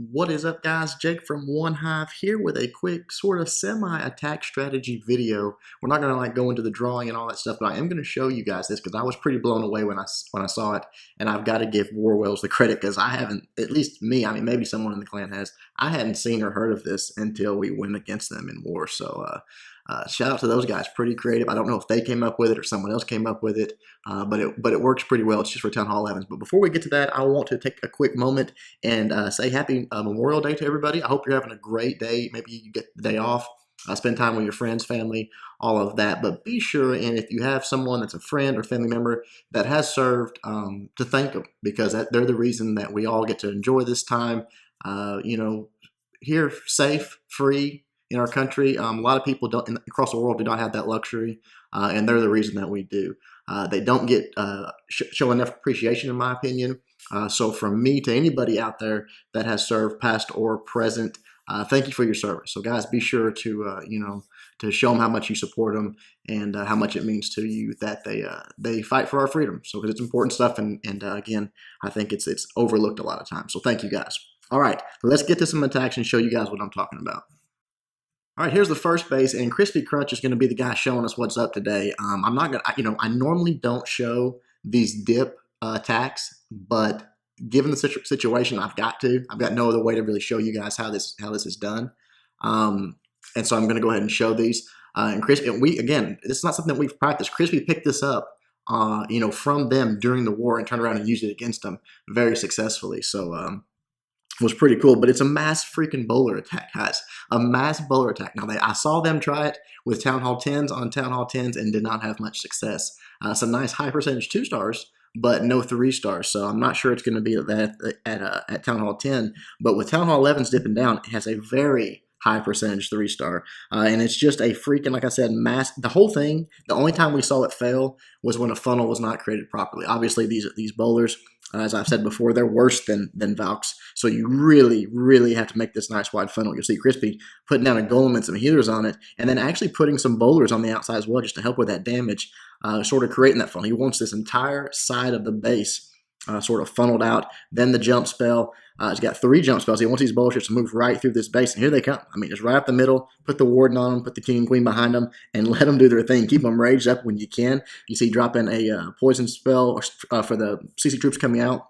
What is up, guys? Jake from OneHive here with a quick sort of semi-attack strategy video. We're not going to go into the drawing and all that stuff, but I am going to show you guys this because I was pretty blown away when I saw it, and I've got to give Warwells the credit because I haven't, at least me, I mean maybe someone in the clan has, I hadn't seen or heard of this until we went against them in war. So shout out to those guys, pretty creative. I don't know if they came up with it or someone else came up with it, but it works pretty well. It's just for Town Hall 11s. But before we get to that, I want to take a quick moment and say happy Memorial Day to everybody. I hope you're having a great day. Maybe you get the day off. Spend time with your friends, family, all of that. But be sure, and if you have someone that's a friend or family member that has served, to thank them, because they're the reason that we all get to enjoy this time, here, safe, free, in our country. A lot of people across the world do not have that luxury, and they're the reason that we do. They don't get show enough appreciation, in my opinion. So from me to anybody out there that has served, past or present, thank you for your service. So guys, be sure to to show them how much you support them and how much it means to you that they fight for our freedom. So because it's important stuff, and again, I think it's overlooked a lot of times. So thank you guys. All right, let's get to some attacks and show you guys what I'm talking about. All right, here's the first base, and Crispy Crunch is going to be the guy showing us what's up today. I'm not going to, I normally don't show these dip attacks, but given the situation, I've got no other way to really show you guys how this is done. And so I'm going to go ahead and show these. And Crispy, again, this is not something that we've practiced. Crispy picked this up, from them during the war and turned around and used it against them very successfully. So, was pretty cool, but it's a mass freaking bowler attack, guys. A mass bowler attack. Now, I saw them try it with Town Hall 10s on Town Hall 10s and did not have much success. Some nice high percentage 2-stars, but no 3-stars. So I'm not sure it's going to be that at Town Hall 10. But with Town Hall 11s dipping down, it has a very high percentage 3-star. And it's just a freaking, like I said, mass. The whole thing, the only time we saw it fail was when a funnel was not created properly. Obviously, these bowlers, as I've said before, they're worse than Valks. So you really, really have to make this nice wide funnel. You'll see Crispy putting down a golem and some healers on it, and then actually putting some bowlers on the outside as well, just to help with that damage, sort of creating that funnel. He wants this entire side of the base sort of funneled out. Then the jump spell. He's got 3 jump spells. He wants these bowlers to move right through this base, and here they come. I mean, just right up the middle, put the warden on them, put the king and queen behind them, and let them do their thing. Keep them raged up when you can. You see dropping a poison spell for the CC troops coming out.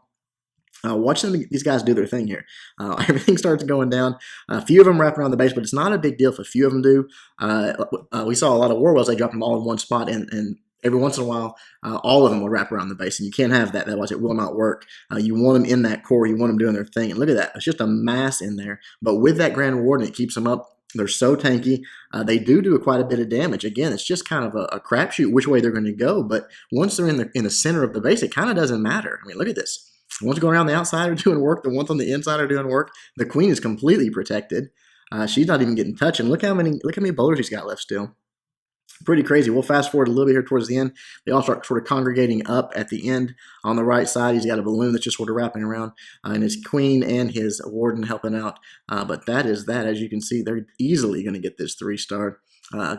Watch these guys do their thing here. Everything starts going down. A few of them wrap around the base, but it's not a big deal if a few of them do. We saw a lot of Warwells, they dropped them all in one spot, and every once in a while, all of them will wrap around the base, and you can't have that. Otherwise, it will not work. You want them in that core. You want them doing their thing. And look at that. It's just a mass in there. But with that Grand Warden, it keeps them up. They're so tanky. They do quite a bit of damage. Again, it's just kind of a crapshoot which way they're going to go. But once they're in the center of the base, it kind of doesn't matter. I mean, look at this. The ones going around the outside are doing work. The ones on the inside are doing work. The queen is completely protected. She's not even getting touched. And look how many bowlers he's got left still. Pretty crazy. We'll fast forward a little bit here towards the end. They all start sort of congregating up at the end on the right side. He's got a balloon that's just sort of wrapping around, and his queen and his warden helping out. But that is that. As you can see, they're easily going to get this 3-star.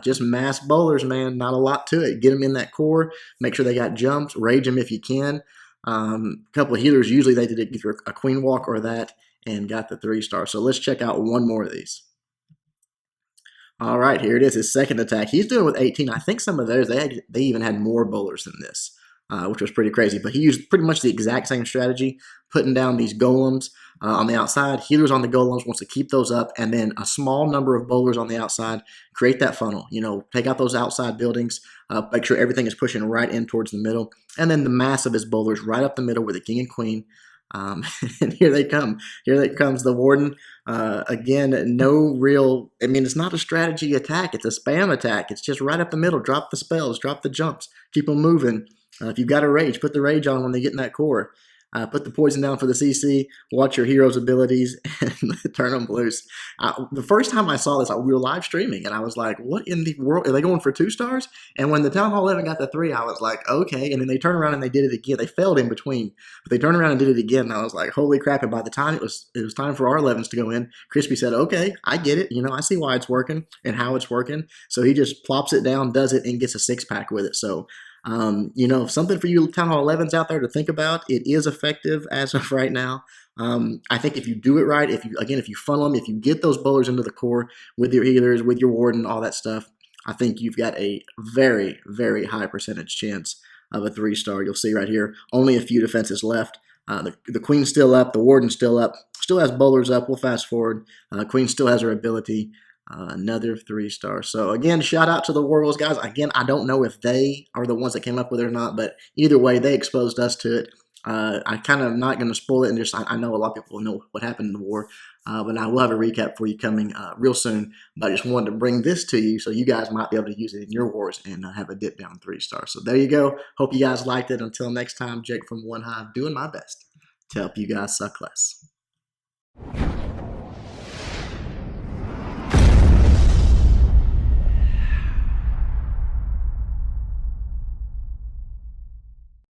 Just mass bowlers, man. Not a lot to it. Get them in that core. Make sure they got jumps. Rage them if you can. A couple of healers, usually they did it either a queen walk or that, and got the 3-star. So let's check out one more of these. All right, here it is, his second attack. He's doing with 18. I think some of theirs, they even had more bowlers than this, which was pretty crazy. But he used pretty much the exact same strategy, putting down these golems on the outside. Healers on the golems, wants to keep those up, and then a small number of bowlers on the outside. Create that funnel. Take out those outside buildings. Make sure everything is pushing right in towards the middle. And then the mass of his bowlers right up the middle with the king and queen. And here they come. Here comes the warden. Again, no real, it's not a strategy attack. It's a spam attack. It's just right up the middle. Drop the spells, drop the jumps, keep them moving. If you've got a rage, put the rage on when they get in that core. Put the poison down for the CC, watch your hero's abilities, and turn them loose. The first time I saw this, we were live streaming, and I was like, what in the world? Are they going for 2-stars? And when the Town Hall 11 got the 3, I was like, okay. And then they turned around and they did it again. They failed in between, but they turned around and did it again, and I was like, holy crap. And by the time it was time for our 11s to go in, Crispy said, okay, I get it. I see why it's working and how it's working. So he just plops it down, does it, and gets a 6-pack with it. So You know, something for you Town Hall 11s out there to think about. It is effective as of right now. I think if you do it right, if you funnel them, if you get those bowlers into the core with your healers, with your warden, all that stuff, I think you've got a very, very high percentage chance of a 3-star. You'll see right here, only a few defenses left. The queen's still up, the warden's still up, still has bowlers up. We'll fast forward. Queen still has her ability. Another 3-star. So again, shout out to the Warlords guys. Again, I don't know if they are the ones that came up with it or not, but either way, they exposed us to it. I kind of not going to spoil it, and just I know a lot of people know what happened in the war, but I will have a recap for you coming real soon. But I just wanted to bring this to you so you guys might be able to use it in your wars and have a dip down 3-star. So there you go. Hope you guys liked it. Until next time, Jake from OneHive doing my best to help you guys suck less.